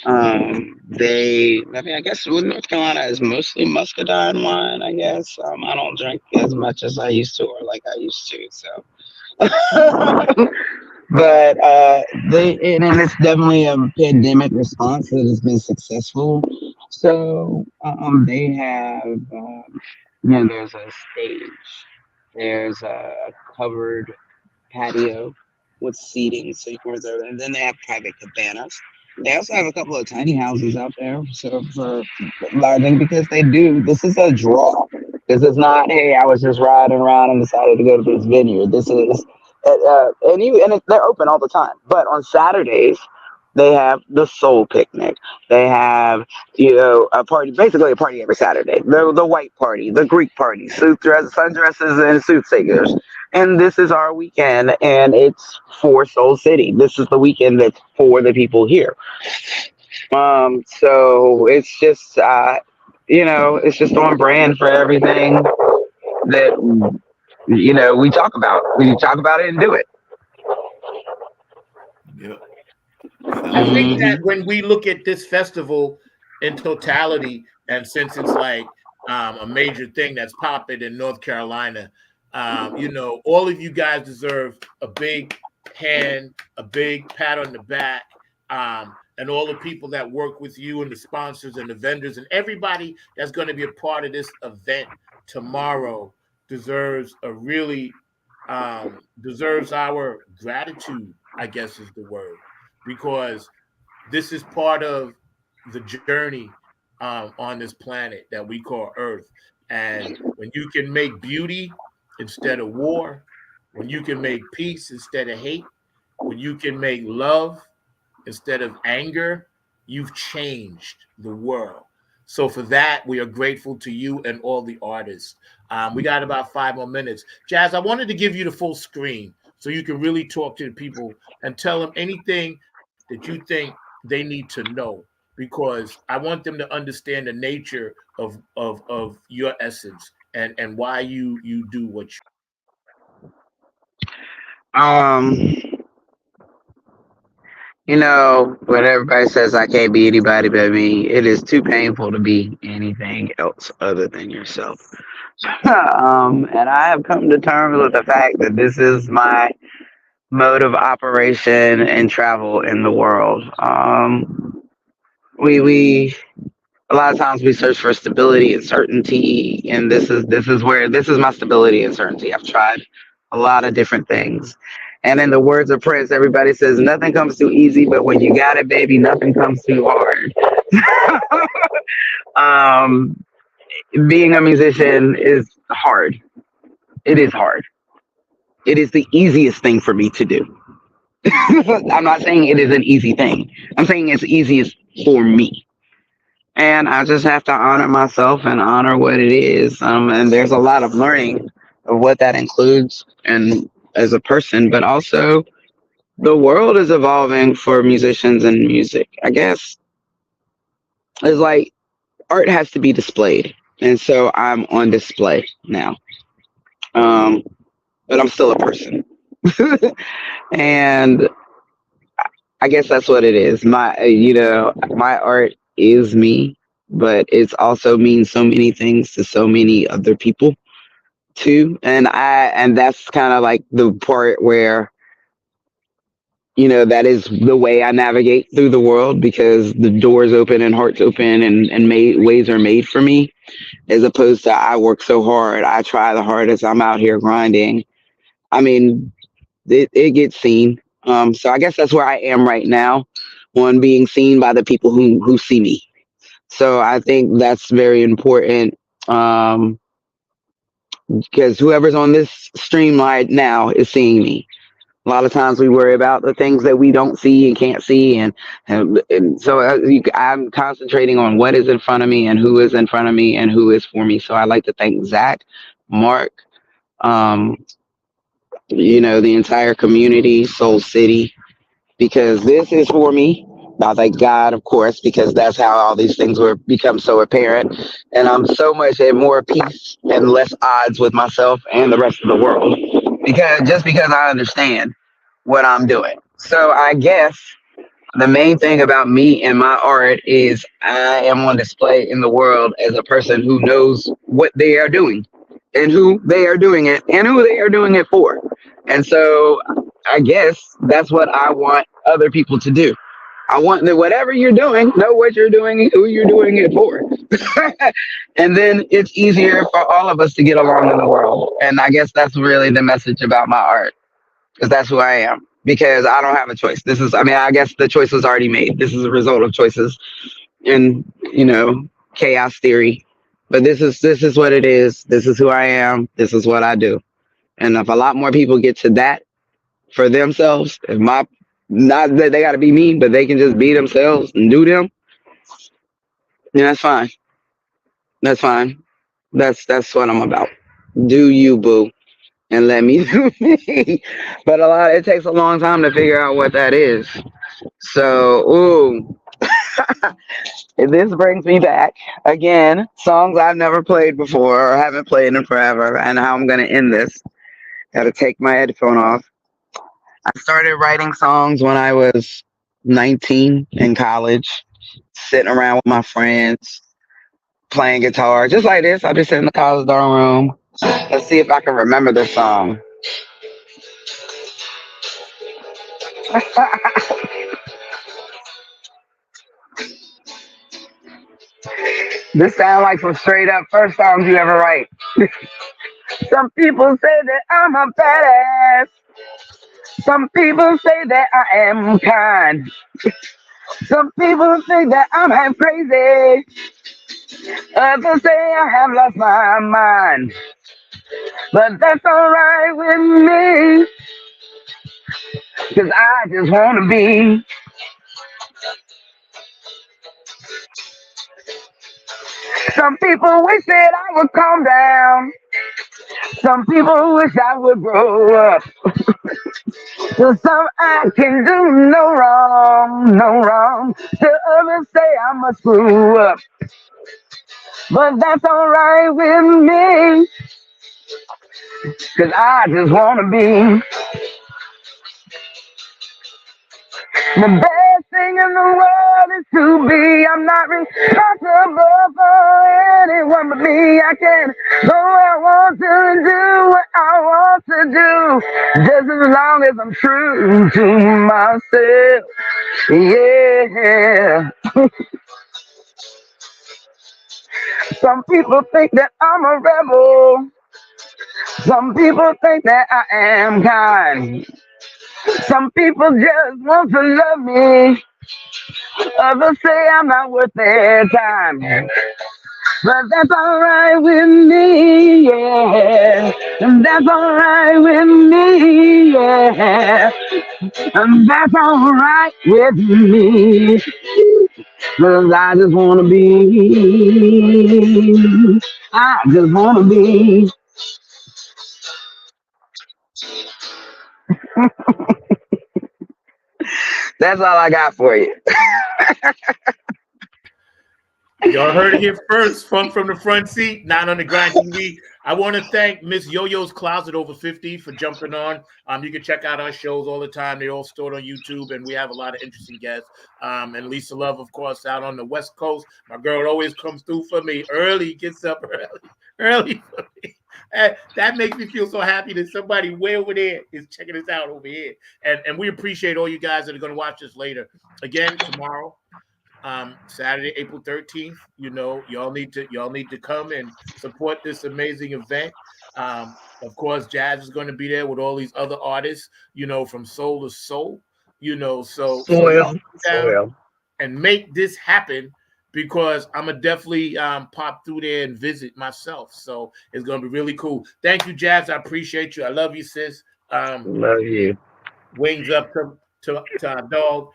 I mean, I guess North Carolina is mostly muscadine wine. I guess I don't drink as much as I used to, or like I used to. So, but and it's definitely a pandemic response that has been successful. So, they have, there's a stage, there's a covered patio with seating so you can reserve it. And then they have private cabanas. They also have a couple of tiny houses out there so for lodging because they do. This is a draw. This is not, hey, I was just riding around and decided to go to this vineyard. This is, they're open all the time. But on Saturdays, they have the soul picnic. They have, a party, basically a party every Saturday. The white party, the Greek party, sundresses and soothsayers. And this is our weekend, and it's for Soul City. This is the weekend that's for the people here. So it's just, it's just on brand for everything that we talk about. We talk about it and do it. Yeah, and I think Hmm. that when we look at this festival in totality, and since it's like a major thing that's popping in North Carolina, all of you guys deserve a big hand, a big pat on the back, and all the people that work with you and the sponsors and the vendors and everybody that's going to be a part of this event tomorrow deserves a really deserves our gratitude, I guess is the word, because this is part of the journey on this planet that we call Earth. And when you can make beauty instead of war, when you can make peace instead of hate, when you can make love instead of anger, you've changed the world. So for that, we are grateful to you and all the artists. We got about 5 more minutes. Jazz, I wanted to give you the full screen so you can really talk to the people and tell them anything that you think they need to know, because I want them to understand the nature of your essence and why you do what you. Um, when everybody says I can't be anybody but me, it is too painful to be anything else other than yourself. And I have come to terms with the fact that this is my mode of operation and travel in the world. We a lot of times we search for stability and certainty, and this is my stability and certainty. I've tried a lot of different things. And in the words of Prince, everybody says nothing comes too easy, but when you got it, baby, nothing comes too hard. um, Being a musician is hard. It is hard. It is the easiest thing for me to do. I'm not saying it is an easy thing. I'm saying it's easiest for me. And I just have to honor myself and honor what it is. And there's a lot of learning of what that includes and as a person, but also the world is evolving for musicians and music. I guess it's like art has to be displayed. And so I'm on display now. Um, but I'm still a person. And I guess that's what it is. My art is me, but it's also means so many things to so many other people too. And that's kind of like the part where, that is the way I navigate through the world because the doors open and hearts open and ways are made for me as opposed to I work so hard. I try the hardest. I'm out here grinding. I mean, it gets seen. So I guess that's where I am right now on being seen by the people who see me. So I think that's very important. Because whoever's on this streamline now is seeing me. A lot of times we worry about the things that we don't see and can't see, and so I'm concentrating on what is in front of me and who is in front of me and who is for me. So I like to thank Zach, Mark, the entire community, Soul City, because this is for me. I thank God, of course, because that's how all these things were become so apparent. And I'm so much at more peace and less odds with myself and the rest of the world. Because I understand what I'm doing. So I guess the main thing about me and my art is I am on display in the world as a person who knows what they are doing and who they are doing it and who they are doing it for. And so I guess that's what I want other people to do. I want that whatever you're doing, know what you're doing, who you're doing it for. And then it's easier for all of us to get along in the world. And I guess that's really the message about my art, because that's who I am. Because I don't have a choice. I guess the choice was already made. This is a result of choices and, chaos theory. But this is what it is. This is who I am. This is what I do. And if a lot more people get to that for themselves, not that they got to be me, but they can just be themselves and do them, then that's fine. That's fine. That's what I'm about. Do you, boo, and let me do me. But it takes a long time to figure out what that is. So, ooh, this brings me back again. Songs I've never played before or haven't played in forever, and how I'm gonna end this. Got to take my headphone off. I started writing songs when I was 19 in college, sitting around with my friends, playing guitar, just like this. I'll be sitting in the college dorm room. Let's see if I can remember this song. This sounds like some straight up first songs you ever write. Some people say that I'm a badass. Some people say that I am kind. Some people think that I'm half crazy. Others say I have lost my mind. But that's alright with me, 'cause I just wanna be. Some people wish that I would calm down. Some people wish I would grow up. To some I can do no wrong, no wrong. To others say I must screw up. But that's alright with me, 'cause I just wanna be. The best thing in the world is to be. I'm not responsible for anyone but me. I can go where I want to and do what I want to do, just as long as I'm true to myself. Yeah. Some people think that I'm a rebel. Some people think that I am kind. Some people just want to love me. Others say I'm not worth their time. But that's alright with me, yeah. And that's alright with me, yeah. And that's alright with me. 'Cause I just wanna be. I just wanna be. That's all I got for you. Y'all heard it here first from the front seat, not on the grind TV. I want to thank Miss Yo-Yo's Closet Over 50 for jumping on. You can check out our shows all the time. They're all stored on YouTube, and we have a lot of interesting guests. And Lisa Love, of course, out on the West Coast. My girl always comes through for me early, gets up early for me. And that makes me feel so happy that somebody way over there is checking us out over here. And we appreciate all you guys that are going to watch this later. Again, tomorrow. Saturday, April 13th. Y'all need to come and support this amazing event. Of course, Jazz is going to be there with all these other artists, from soul to soul, so y'all come down and make this happen, because I'm gonna definitely pop through there and visit myself. So it's gonna be really cool. Thank you, Jazz. I appreciate you. I love you, sis. Love you. Wings up to our dog.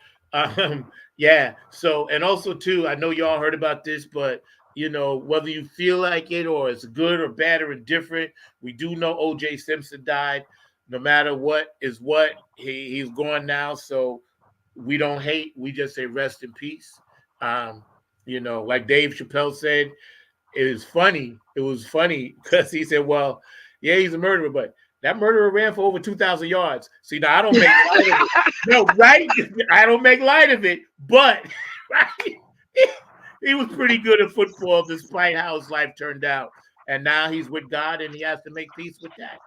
Yeah. So, and also too, I know y'all heard about this, but whether you feel like it or it's good or bad or indifferent, we do know O.J. Simpson died. No matter what is what, he's gone now. So we don't hate. We just say rest in peace. Like Dave Chappelle said, it was funny. It was funny because he said, well, yeah, he's a murderer, but that murderer ran for over 2,000 yards. See, now I don't make light of it. No, right? I don't make light of it, but right? He was pretty good at football despite how his life turned out. And now he's with God and he has to make peace with that.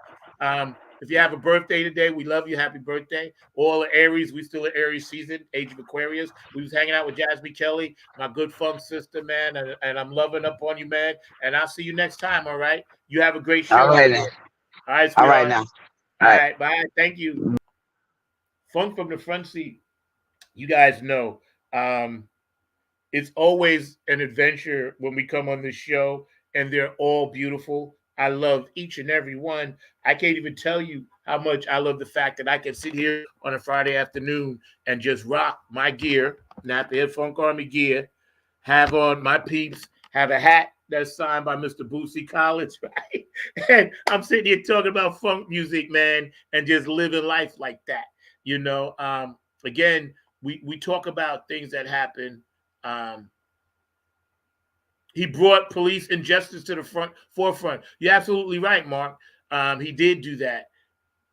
If you have a birthday today, we love you. Happy birthday. All the Aries, we still in Aries season, age of Aquarius. We was hanging out with JASME Kelly, my good funk sister, man. And I'm loving up on you, man. And I'll see you next time, all right? You have a great show. All right, now. All right, All right, now. All right, bye. Thank you. Funk from the front seat. You guys know it's always an adventure when we come on this show, and they're all beautiful. I love each and every one. I can't even tell you how much I love the fact that I can sit here on a Friday afternoon and just rock my gear, not the Funk Army gear, have on my peeps, have a hat that's signed by Mr. Boosie Collins, right? And I'm sitting here talking about funk music, man, and just living life like that. Again, we talk about things that happen. He brought police injustice to the forefront. You're absolutely right, Mark. He did do that.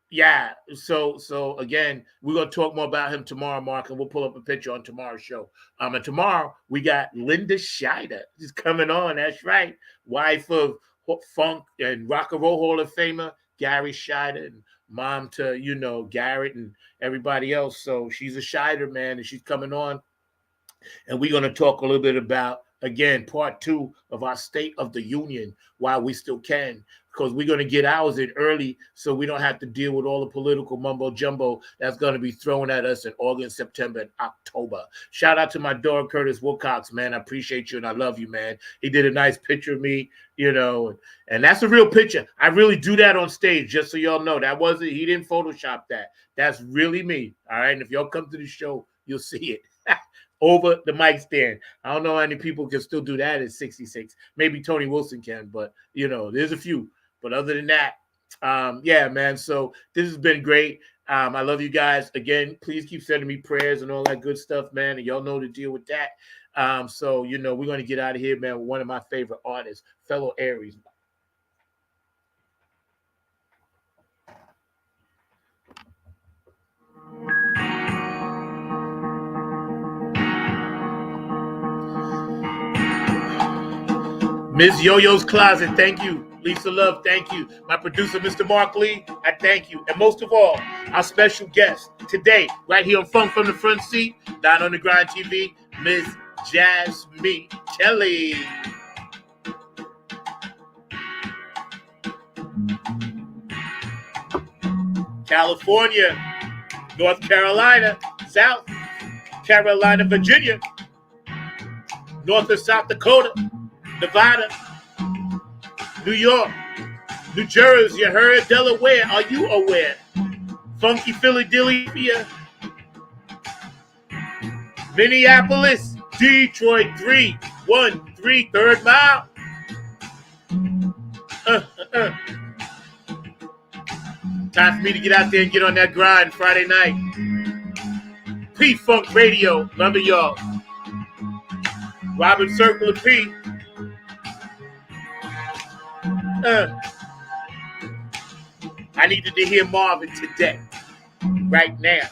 Yeah. So again, we're gonna talk more about him tomorrow, Mark, and we'll pull up a picture on tomorrow's show. And tomorrow we got Linda Scheider. She's coming on. That's right, wife of funk and rock and roll Hall of Famer Gary Scheider, and mom to Garrett and everybody else. So she's a Scheider, man, and she's coming on, and we're gonna talk a little bit about, again, part 2 of our State of the Union while we still can, because we're going to get ours in early so we don't have to deal with all the political mumbo jumbo that's going to be thrown at us in August, September, and October. Shout out to my dog, Curtis Wilcox, man. I appreciate you and I love you, man. He did a nice picture of me, and that's a real picture. I really do that on stage, just so y'all know. He didn't Photoshop that. That's really me, all right? And if y'all come to the show, you'll see it. Over the mic stand. I don't know how many people can still do that at 66. Maybe Tony Wilson can, but there's a few. But other than that, yeah, man. So this has been great. I love you guys. Again, please keep sending me prayers and all that good stuff, man. And y'all know to deal with that. So we're going to get out of here, man, with one of my favorite artists, fellow Aries. Ms. Yo-Yo's Closet, thank you. Lisa Love, thank you. My producer, Mr. Mark Lee, I thank you. And most of all, our special guest today, right here on Funk from the Front Seat, Down on the Grind TV, Ms. JASME Kelly. California, North Carolina, South Carolina, Virginia, North and South Dakota, Nevada, New York, New Jersey, you heard? Delaware, are you aware? Funky Philadelphia, Minneapolis, Detroit, 313, Third Mile. Time for me to get out there and get on that grind Friday night. P-Funk Radio, remember y'all. Robin Circle of P. I needed to hear Marvin today, right now.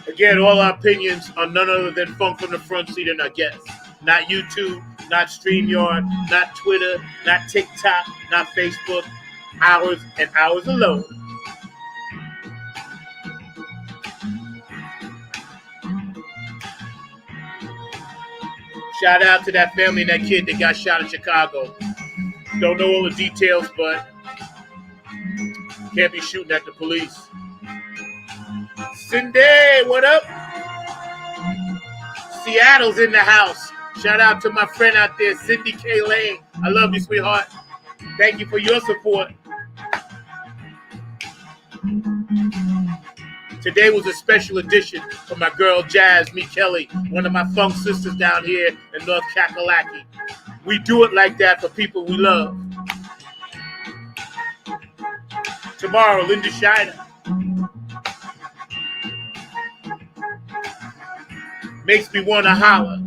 Again, all our opinions are none other than Funk from the Front Seat and our guests. Not YouTube, not StreamYard, not Twitter, not TikTok, not Facebook. Ours and ours alone. Shout out to that family and that kid that got shot in Chicago. Don't know all the details, but can't be shooting at the police. Cindy, what up? Seattle's in the house. Shout out to my friend out there, Cindy K. Lane. I love you, sweetheart. Thank you for your support. Today was a special edition for my girl JASME Kelly, one of my funk sisters down here in North Kakalaki. We do it like that for people we love. Tomorrow, Linda Shiner. Makes me want to holler.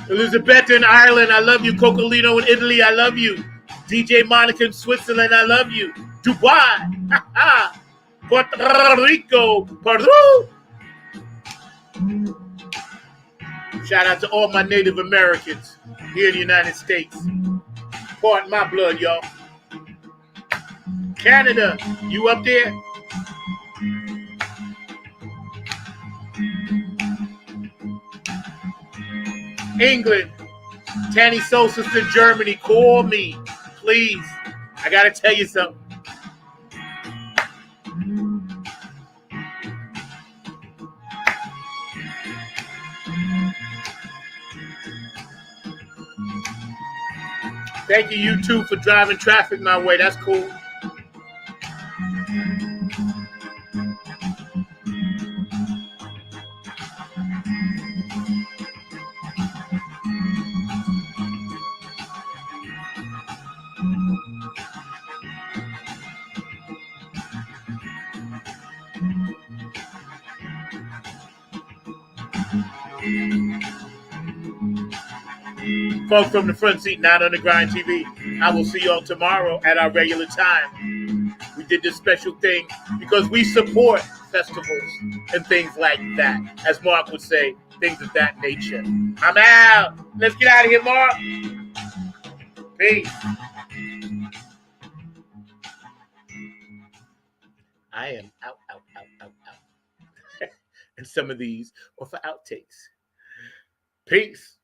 Elizabeth in Ireland, I love you. Cocolino in Italy, I love you. DJ Monica in Switzerland, I love you. Dubai, Puerto Rico, Peru. Shout out to all my Native Americans here in the United States. Pardon my blood, y'all. Canada, you up there? England, Tanny Soul Sister in Germany, call me, please. I gotta tell you something. Thank you, you two, for driving traffic my way. That's cool. Folks from the front seat, not on the grind TV. I will see y'all tomorrow at our regular time. We did this special thing because we support festivals and things like that. As Mark would say, things of that nature. I'm out. Let's get out of here, Mark. Peace. I am out. And some of these are for outtakes. Peace.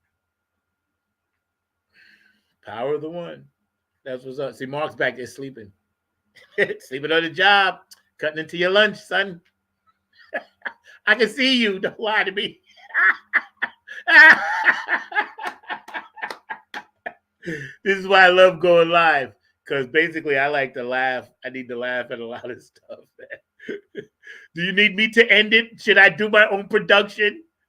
Power of the one. That's what's up. See, Mark's back there sleeping. Sleeping on the job. Cutting into your lunch, son. I can see you. Don't lie to me. This is why I love going live. Because basically I like to laugh. I need to laugh at a lot of stuff. Do you need me to end it? Should I do my own production?